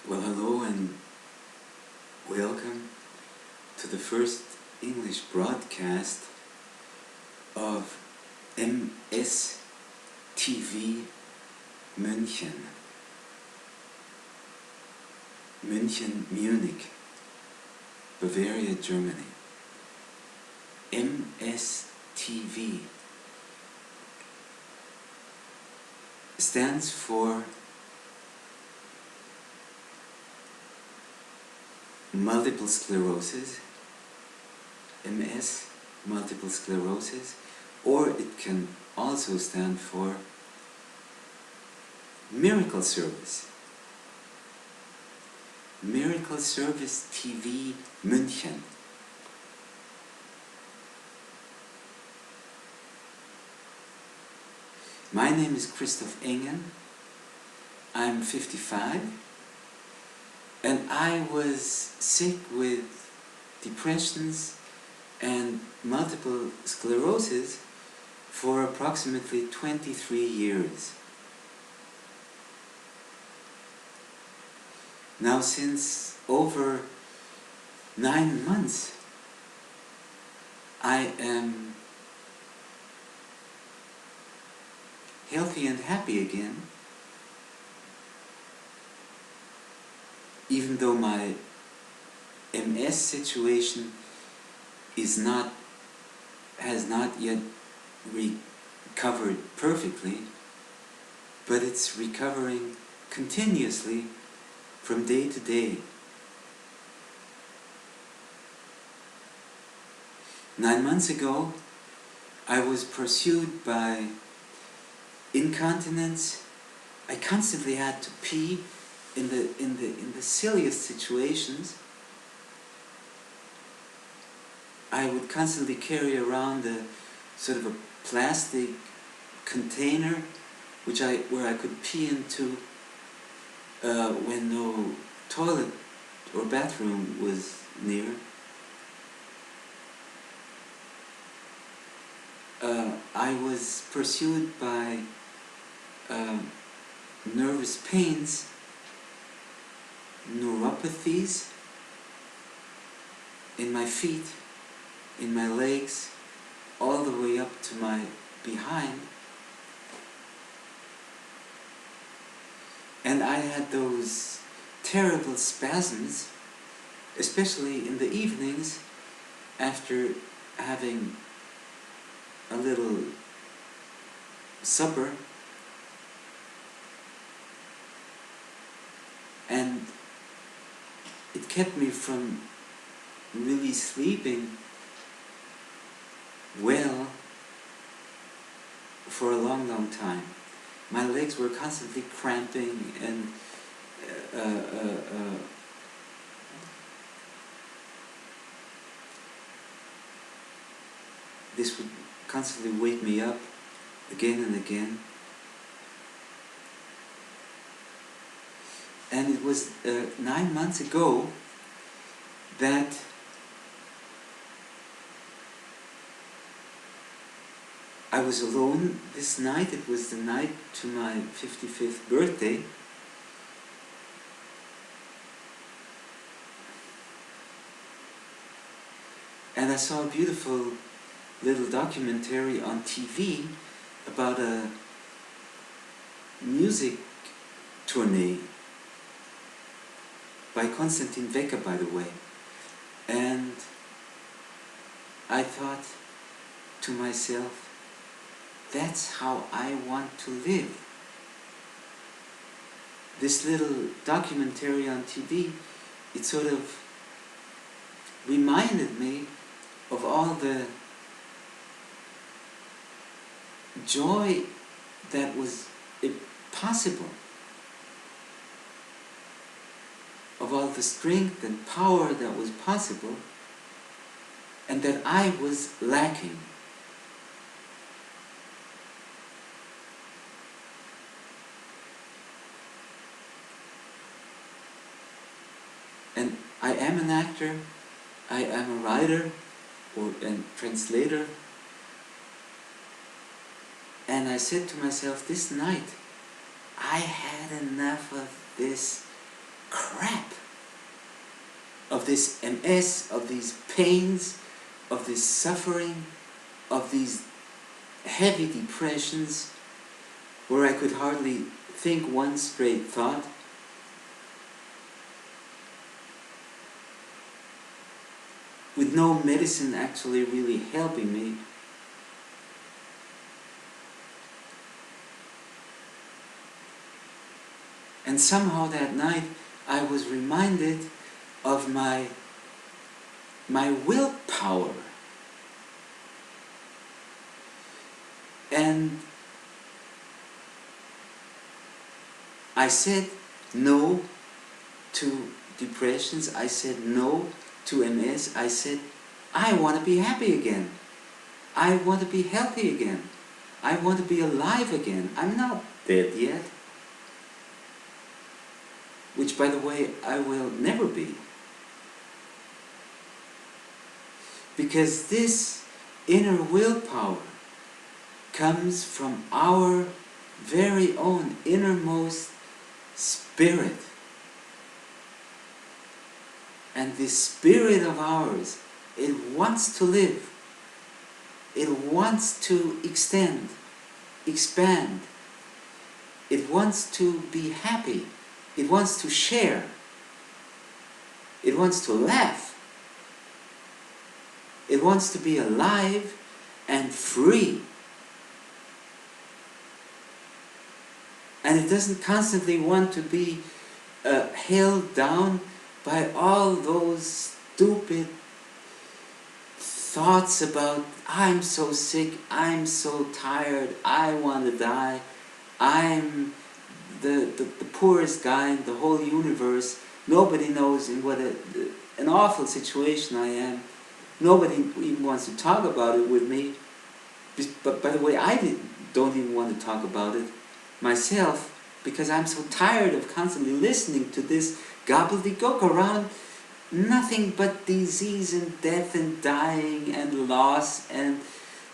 Well, hello and welcome to the first English broadcast of MSTV München. München, Munich, Bavaria, Germany. MSTV stands for Multiple Sclerosis, MS, Multiple Sclerosis, or it can also stand for Miracle Service. Miracle Service TV München. My name is Christoph Engen. I'm 55. And I was sick with depressions and multiple sclerosis for approximately 23 years. Now, since over 9 months, I am healthy and happy again. Even though my MS situation has not yet recovered perfectly, but it's recovering continuously from day to day. 9 months ago, I was pursued by incontinence. I constantly had to pee in the silliest situations. I would constantly carry around a sort of a plastic container where I could pee into when no toilet or bathroom was near. I was pursued by nervous pains, neuropathies in my feet, in my legs, all the way up to my behind. And I had those terrible spasms, especially in the evenings after having a little supper. And it kept me from really sleeping well for a long time. My legs were constantly cramping, and this would constantly wake me up again and again. And it was 9 months ago that I was alone this night. It was the night to my 55th birthday. And I saw a beautiful little documentary on TV about a music tournée by Konstantin Wecker, by the way. And I thought to myself, that's how I want to live. This little documentary on TV, it sort of reminded me of all the joy that was possible, of all the strength and power that was possible, and that I was lacking. And I am an actor, I am a writer and translator, and I said to myself this night, I had enough of this crap, of this MS, of these pains, of this suffering, of these heavy depressions, where I could hardly think one straight thought. With no medicine actually really helping me. And somehow that night I was reminded of my willpower. And I said no to depressions, I said no to MS, I said, I want to be happy again. I want to be healthy again. I want to be alive again. I'm not dead yet. Which, by the way, I will never be. Because this inner willpower comes from our very own innermost spirit. And this spirit of ours, it wants to live. It wants to extend, expand. It wants to be happy. It wants to share. It wants to laugh. It wants to be alive and free. And it doesn't constantly want to be held down by all those stupid thoughts about, I'm so sick, I'm so tired, I want to die, I'm the poorest guy in the whole universe, nobody knows in what an awful situation I am, nobody even wants to talk about it with me. But by the way, don't even want to talk about it myself, because I'm so tired of constantly listening to this gobbledygook around nothing but disease and death and dying and loss and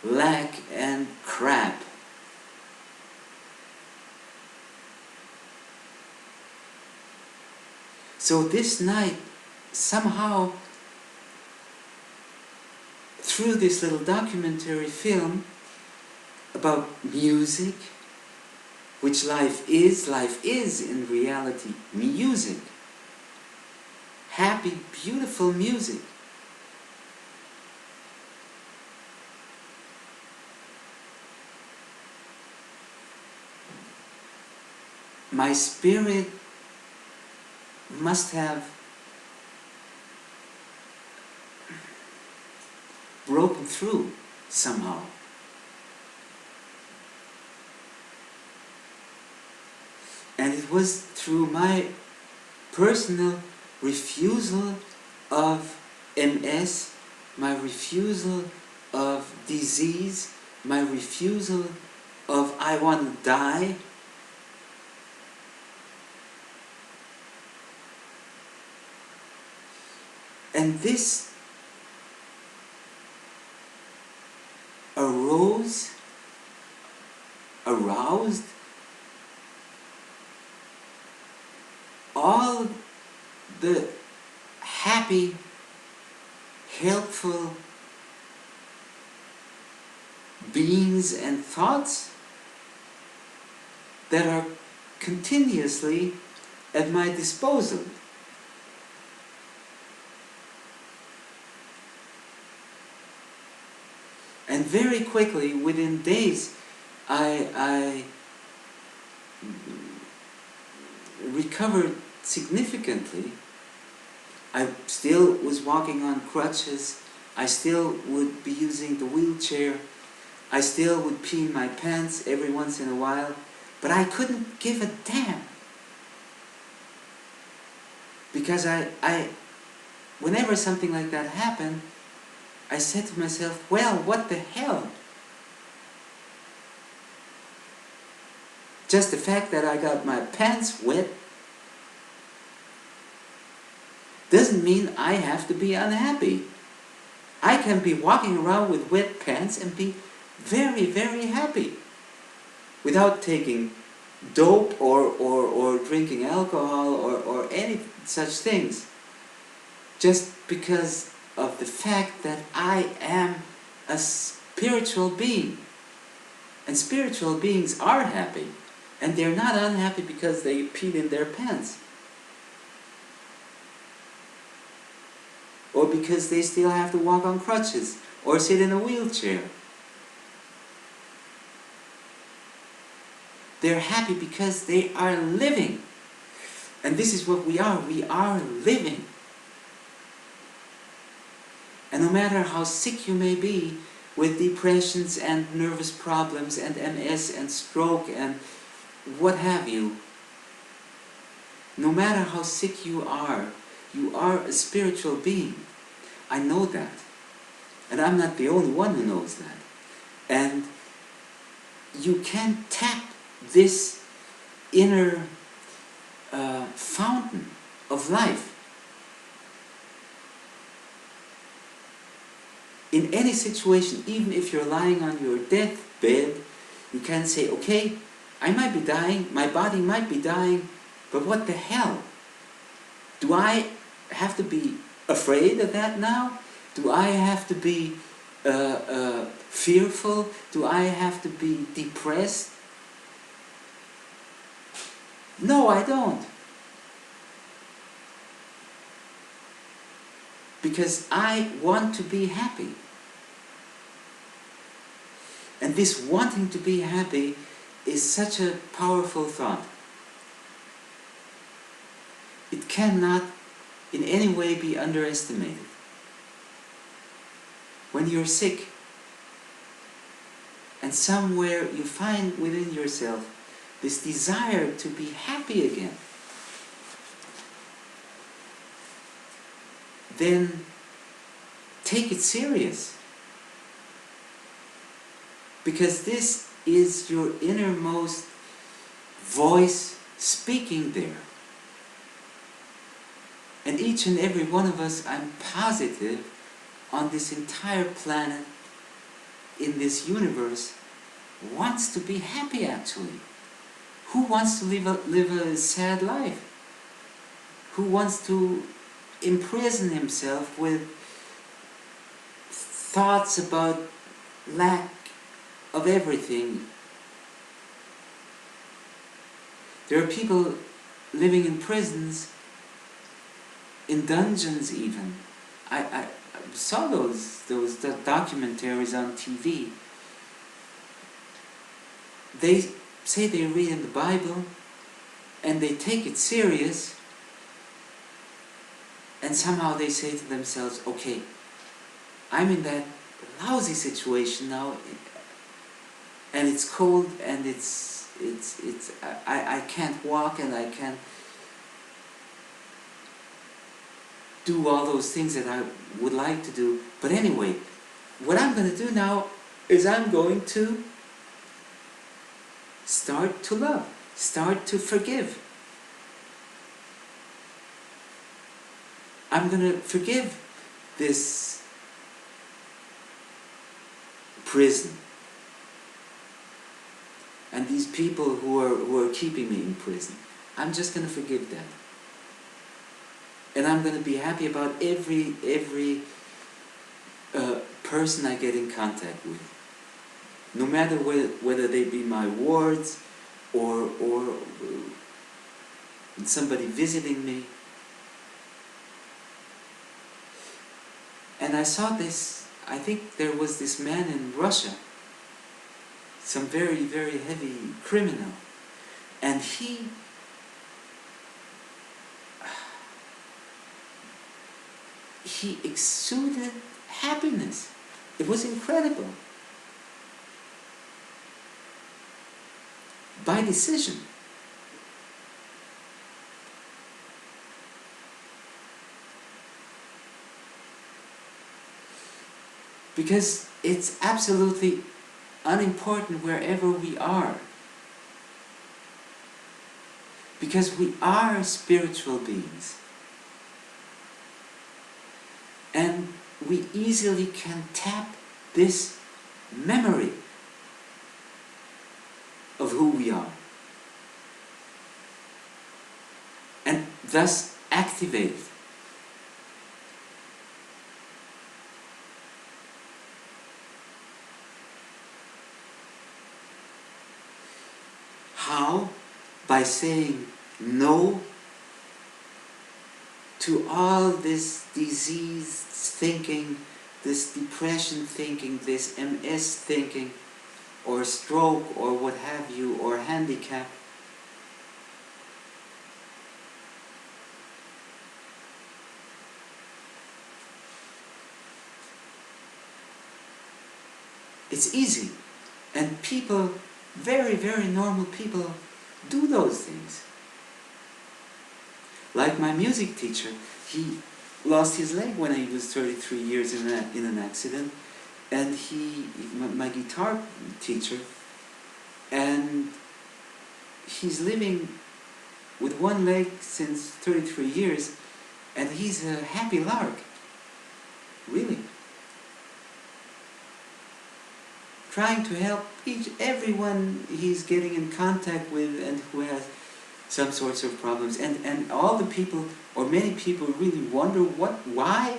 lack and crap. So this night, somehow, through this little documentary film about music, which life is in reality music. Happy, beautiful music. My spirit must have broken through somehow. And it was through my personal refusal of MS, my refusal of disease, my refusal of I want to die. And this aroused all the happy, helpful beings and thoughts that are continuously at my disposal. And very quickly, within days, I recovered significantly. I still was walking on crutches. I still would be using the wheelchair. I still would pee in my pants every once in a while. But I couldn't give a damn. Because whenever something like that happened, I said to myself, well, what the hell? Just the fact that I got my pants wet doesn't mean I have to be unhappy. I can be walking around with wet pants and be very, very happy without taking dope or drinking alcohol or any such things, just because of the fact that I am a spiritual being. And spiritual beings are happy, and they're not unhappy because they peed in their pants, or because they still have to walk on crutches or sit in a wheelchair. They're happy because they are living. And this is what we are. We are living. And no matter how sick you may be with depressions and nervous problems and MS and stroke and what have you, no matter how sick you are a spiritual being. I know that. And I'm not the only one who knows that. And you can tap this inner fountain of life in any situation. Even if you're lying on your deathbed, you can say, okay, I might be dying, my body might be dying, but what the hell? Do I have to be afraid of that now? Do I have to be fearful? Do I have to be depressed? No, I don't. Because I want to be happy. And this wanting to be happy is such a powerful thought. It cannot in any way be underestimated. When you're sick, and somewhere you find within yourself this desire to be happy again, then take it serious. Because this is your innermost voice speaking there. And each and every one of us, I'm positive, on this entire planet, in this universe, wants to be happy actually. Who wants to live a sad life? Who wants to imprison himself with thoughts about lack of everything? There are people living in prisons, in dungeons even. I saw those documentaries on TV. They say they read in the Bible and they take it serious, and somehow they say to themselves, okay, I'm in that lousy situation now, and it's cold, and I can't walk, and I can't do all those things that I would like to do. But anyway, what I'm going to do now is I'm going to start to love, start to forgive. I'm going to forgive this prison and these people who are keeping me in prison. I'm just going to forgive them. And I'm going to be happy about every person I get in contact with. No matter whether they be my wards or somebody visiting me. And I saw this, I think there was this man in Russia, some very, very heavy criminal, and he exuded happiness. It was incredible. By decision. Because it's absolutely unimportant wherever we are. Because we are spiritual beings. And we easily can tap this memory of who we are. thus activated. How? By saying no to all this disease thinking, this depression thinking, this MS thinking, or stroke, or what have you, or handicap. It's easy, and people, very, very normal people, do those things. Like my music teacher, he lost his leg when he was 33 years in an accident, and my guitar teacher, and he's living with one leg since 33 years, and he's a happy lark, really. Trying to help everyone he's getting in contact with and who has some sorts of problems. And all the people, or many people, really wonder why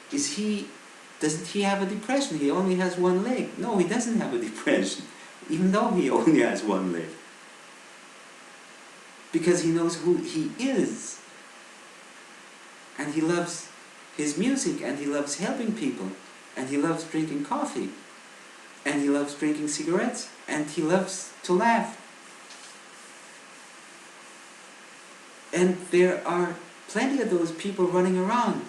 doesn't he have a depression? He only has one leg. No, he doesn't have a depression, even though he only has one leg. Because he knows who he is. And he loves his music, and he loves helping people, and he loves drinking coffee, and he loves drinking cigarettes, and he loves to laugh. And there are plenty of those people running around.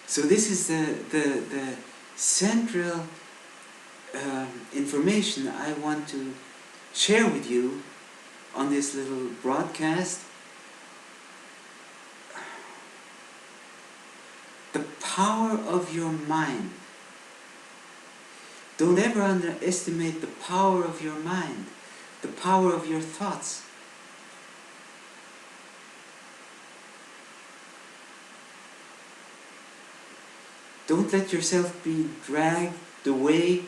So this is the central information I want to share with you on this little broadcast. The power of your mind. Don't ever underestimate the power of your mind, the power of your thoughts. Don't let yourself be dragged away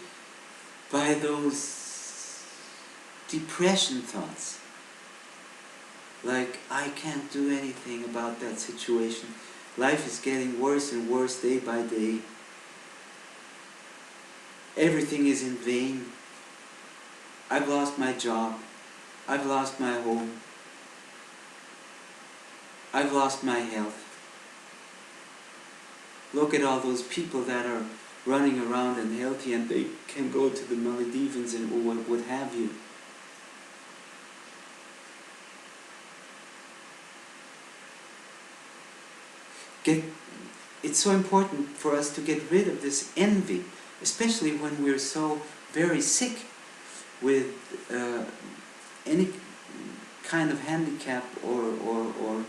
by those depression thoughts. Like, I can't do anything about that situation. Life is getting worse and worse day by day. Everything is in vain. I've lost my job. I've lost my home. I've lost my health. Look at all those people that are running around and healthy, and they can go to the Maldives and what have you. It's so important for us to get rid of this envy, especially when we're so very sick with any kind of handicap or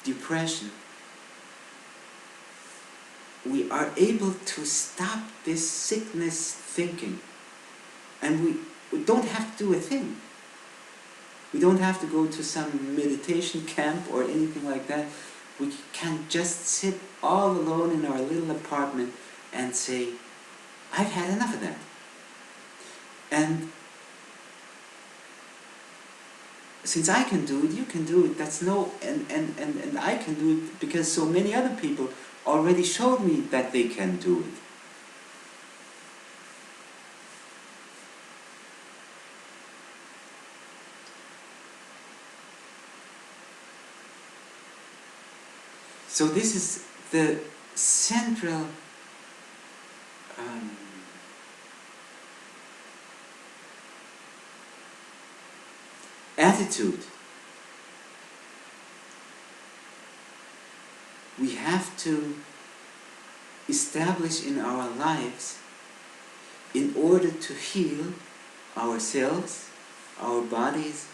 depression. We are able to stop this sickness thinking, and we don't have to do a thing. We don't have to go to some meditation camp or anything like that. We can just sit all alone in our little apartment and say, I've had enough of that. And since I can do it, you can do it. That's and I can do it because so many other people already showed me that they can do it. So this is the central attitude. We have to establish in our lives in order to heal ourselves, our bodies,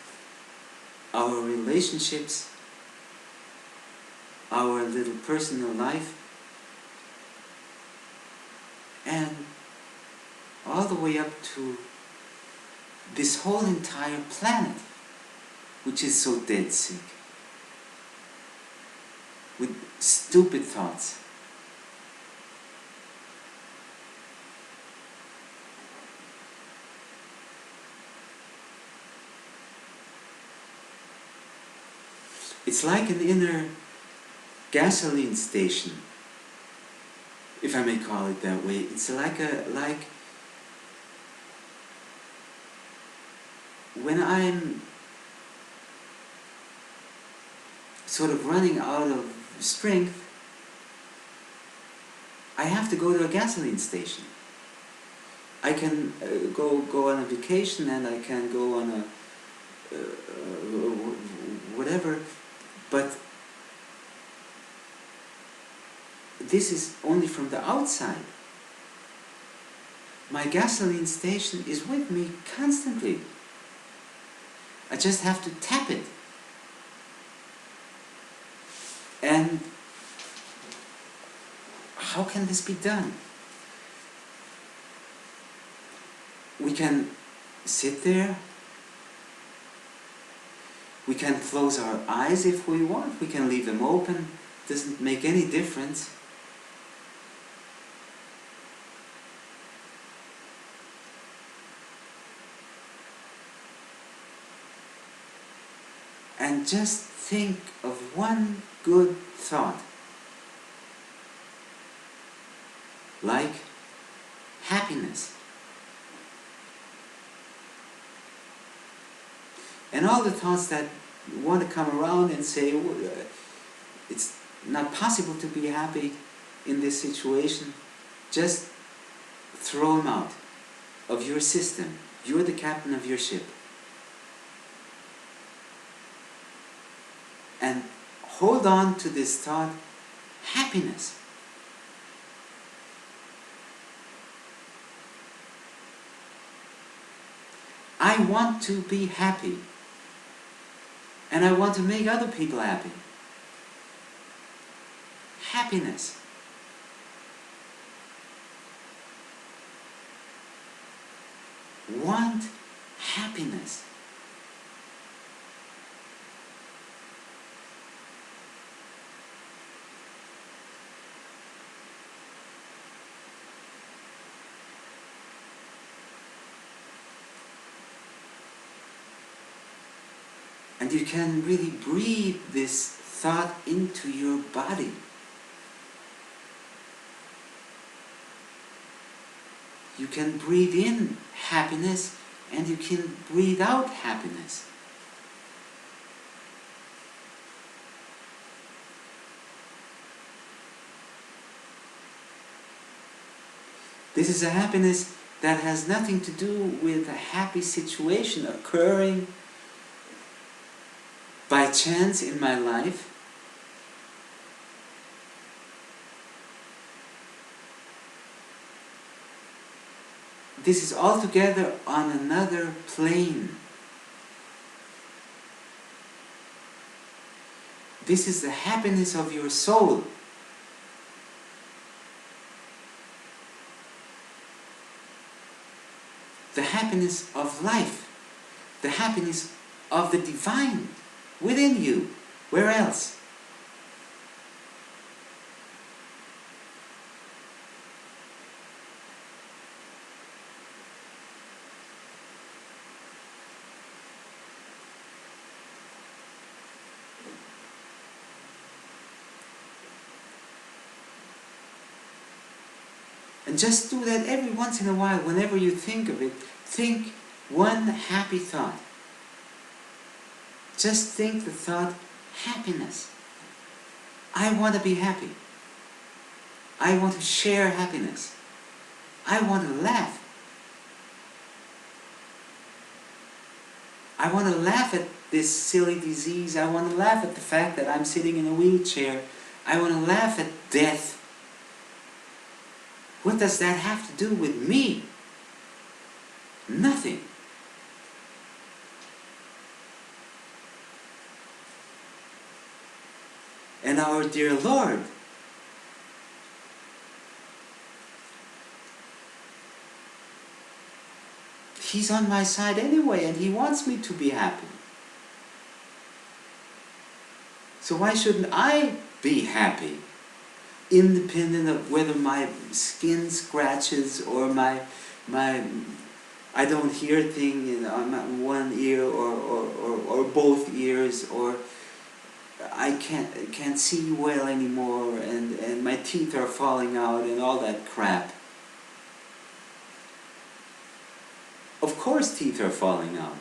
our relationships, our little personal life, and all the way up to this whole entire planet, which is so dead sick. with stupid thoughts. It's like an inner gasoline station, if I may call it that way. It's like when I'm sort of running out of strength, I have to go to a gasoline station. I can go on a vacation, and I can go on a whatever, but this is only from the outside. My gasoline station is with me constantly. I just have to tap it. And how can this be done? We can sit there. We can close our eyes if we want. We can leave them open. Doesn't make any difference. And just think of one good thought, like happiness. And all the thoughts that want to come around and say, it's not possible to be happy in this situation, just throw them out of your system. You're the captain of your ship. And hold on to this thought, happiness. I want to be happy. And I want to make other people happy. Happiness. Want happiness. And you can really breathe this thought into your body. You can breathe in happiness, and you can breathe out happiness. This is a happiness that has nothing to do with a happy situation occurring by chance in my life. This is altogether on another plane. This is the happiness of your soul. The happiness of life. The happiness of the divine within you. Where else? And just do that every once in a while. Whenever you think of it, think one happy thought. Just think the thought, happiness. I want to be happy. I want to share happiness. I want to laugh. I want to laugh at this silly disease. I want to laugh at the fact that I'm sitting in a wheelchair. I want to laugh at death. What does that have to do with me? Nothing. And our dear Lord, He's on my side anyway, and He wants me to be happy. So why shouldn't I be happy, independent of whether my skin scratches or my I don't hear thing on one ear or both ears, or I can't see well anymore, and my teeth are falling out and all that crap. Of course teeth are falling out.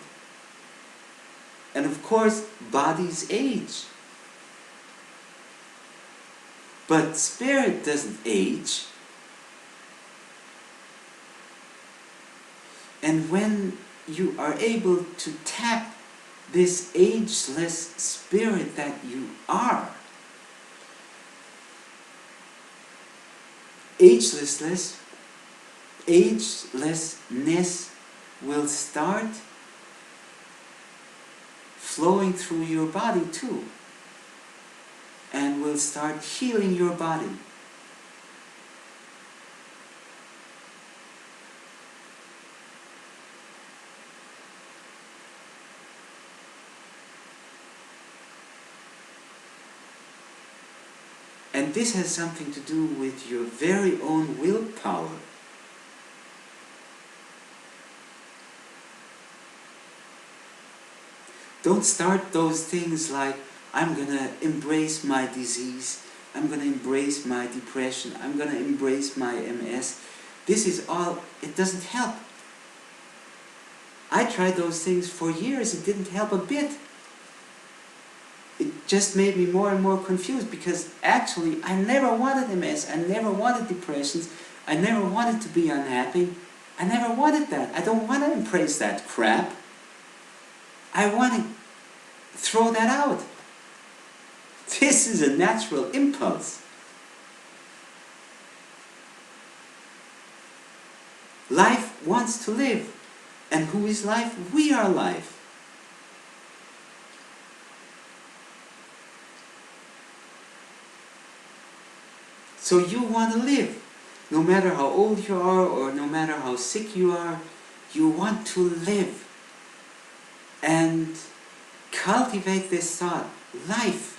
And of course bodies age. But spirit doesn't age. And when you are able to tap this ageless spirit that you are, agelessness will start flowing through your body too, and will start healing your body. And this has something to do with your very own willpower. Don't start those things like, I'm going to embrace my disease, I'm going to embrace my depression, I'm going to embrace my MS. This is all, it doesn't help. I tried those things for years, it didn't help a bit. It just made me more and more confused, because actually I never wanted MS, I never wanted depressions, I never wanted to be unhappy. I never wanted that. I don't want to embrace that crap. I want to throw that out. This is a natural impulse. Life wants to live. And who is life? We are life. So you want to live. No matter how old you are or no matter how sick you are, you want to live. And cultivate this thought. Life.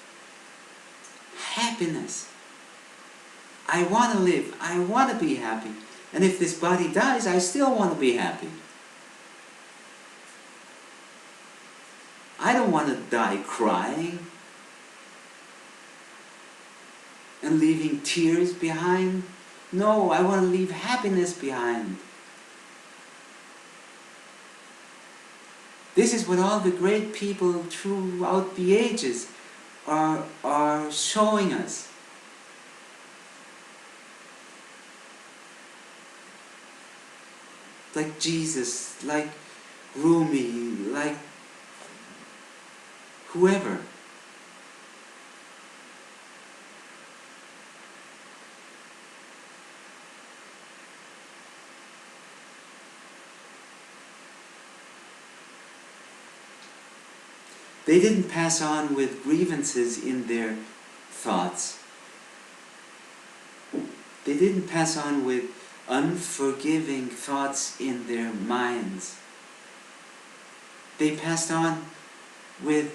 Happiness. I want to live. I want to be happy. And if this body dies, I still want to be happy. I don't want to die crying and leaving tears behind. No, I want to leave happiness behind. This is what all the great people throughout the ages are showing us. Like Jesus, like Rumi, like whoever. They didn't pass on with grievances in their thoughts. They didn't pass on with unforgiving thoughts in their minds. They passed on with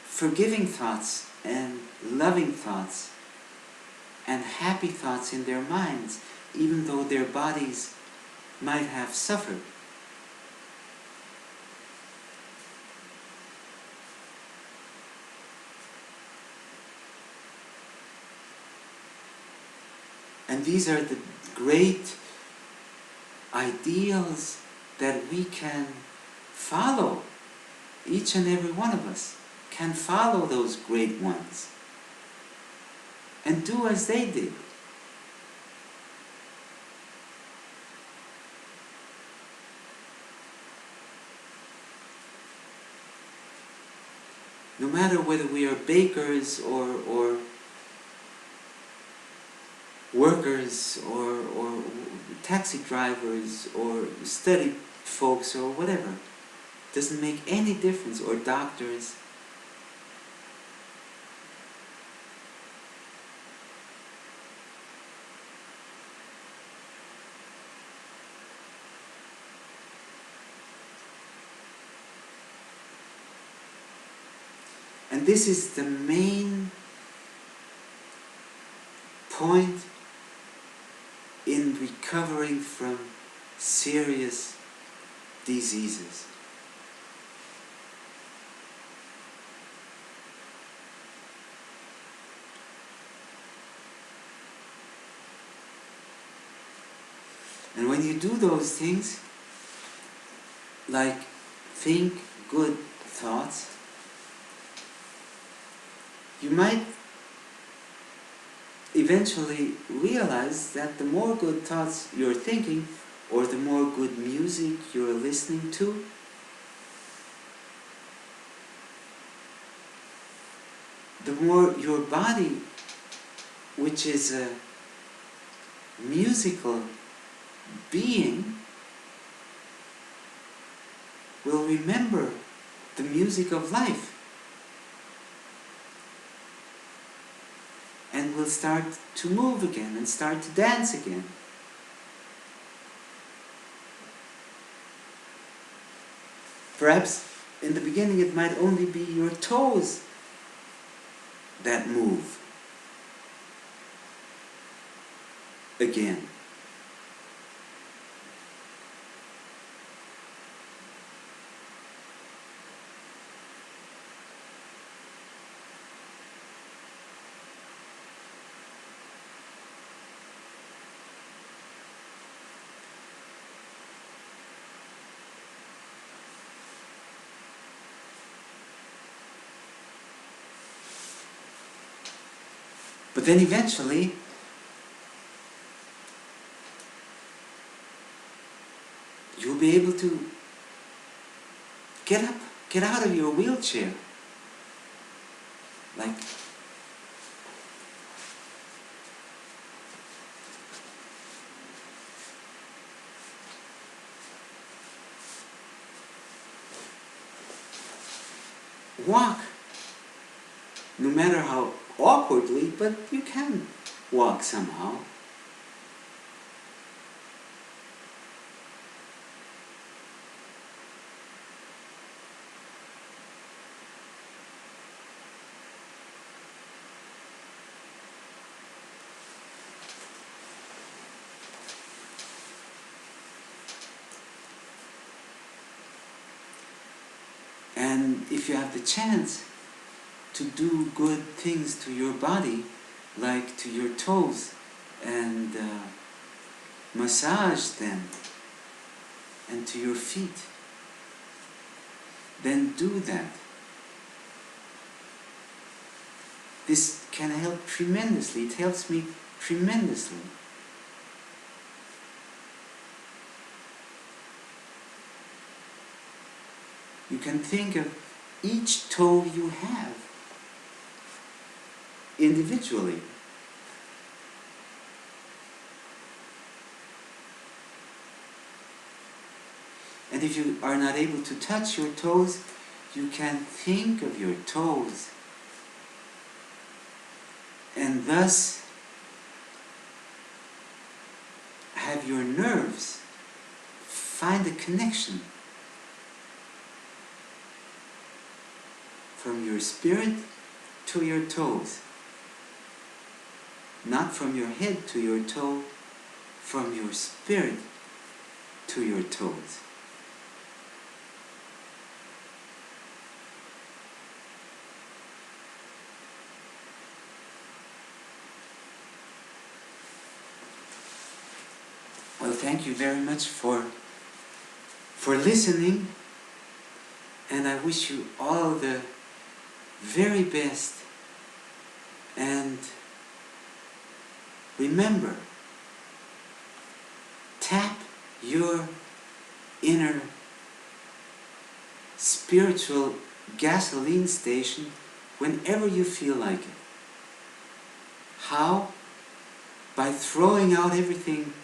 forgiving thoughts and loving thoughts and happy thoughts in their minds, even though their bodies might have suffered. And these are the great ideals that we can follow. Each and every one of us can follow those great ones and do as they did. No matter whether we are bakers or workers or taxi drivers or study folks or whatever, doesn't make any difference, or doctors. And this is the main point in recovering from serious diseases. And when you do those things, like think good thoughts, you might eventually realize that the more good thoughts you're thinking, or the more good music you're listening to, the more your body, which is a musical being, will remember the music of life and will start to move again and start to dance again. Perhaps in the beginning it might only be your toes that move again. But then eventually, you'll be able to get up, get out of your wheelchair. Like, walk, no matter how awkwardly, but you can walk somehow. And if you have the chance to do good things to your body, like to your toes, and massage them, and to your feet, then do that. This can help tremendously. It helps me tremendously. You can think of each toe you have individually. And if you are not able to touch your toes, you can think of your toes, and thus have your nerves find a connection from your spirit to your toes. Not from your head to your toe, from your spirit to your toes. Well, thank you very much for listening, and I wish you all the very best. And remember, tap your inner spiritual gasoline station whenever you feel like it. How? By throwing out everything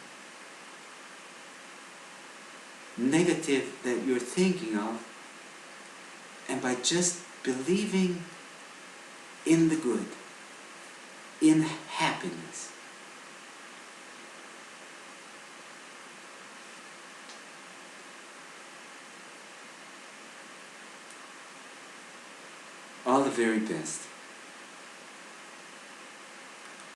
negative that you're thinking of, and by just believing in the good, in happiness. All the very best.